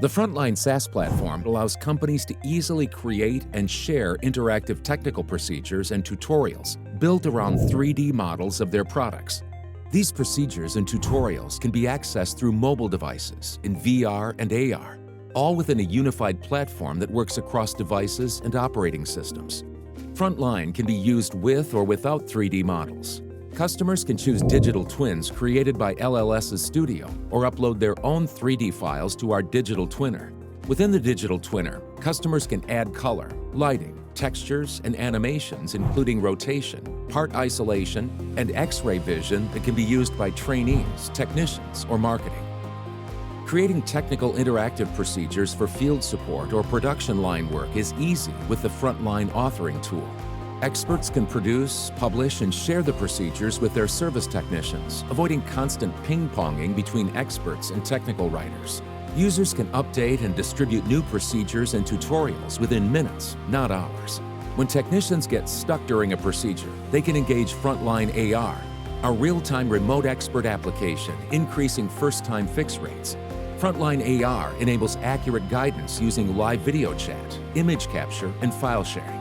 The Frontline SaaS platform allows companies to easily create and share interactive technical procedures and tutorials built around 3D models of their products. These procedures and tutorials can be accessed through mobile devices in VR and AR, all within a unified platform that works across devices and operating systems. Frontline can be used with or without 3D models. Customers can choose digital twins created by LLS's studio or upload their own 3D files to our digital twinner. Within the digital twinner, customers can add color, lighting, textures, and animations including rotation, part isolation, and X-ray vision that can be used by trainees, technicians, or marketing. Creating technical interactive procedures for field support or production line work is easy with the Frontline authoring tool. Experts can produce, publish, and share the procedures with their service technicians, avoiding constant ping-ponging between experts and technical writers. Users can update and distribute new procedures and tutorials within minutes, not hours. When technicians get stuck during a procedure, they can engage Frontline AR, a real-time remote expert application, increasing first-time fix rates. Frontline AR enables accurate guidance using live video chat, image capture, and file sharing.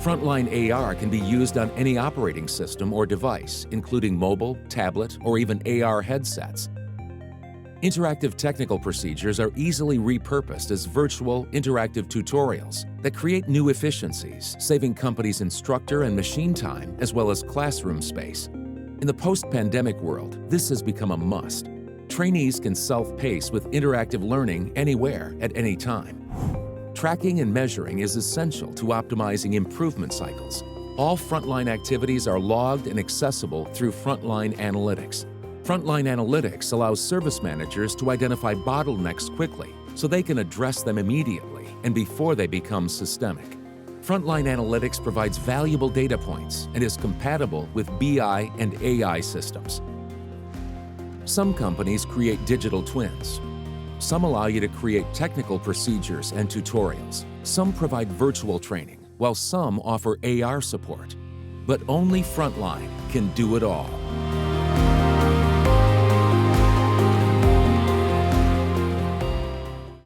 Frontline AR can be used on any operating system or device, including mobile, tablet, or even AR headsets. Interactive technical procedures are easily repurposed as virtual, interactive tutorials that create new efficiencies, saving companies instructor and machine time, as well as classroom space. In the post-pandemic world, this has become a must. Trainees can self-pace with interactive learning anywhere, at any time. Tracking and measuring is essential to optimizing improvement cycles. All Frontline activities are logged and accessible through Frontline Analytics. Frontline Analytics allows service managers to identify bottlenecks quickly so they can address them immediately and before they become systemic. Frontline Analytics provides valuable data points and is compatible with BI and AI systems. Some companies create digital twins. Some allow you to create technical procedures and tutorials. Some provide virtual training, while some offer AR support. But only Frontline can do it all.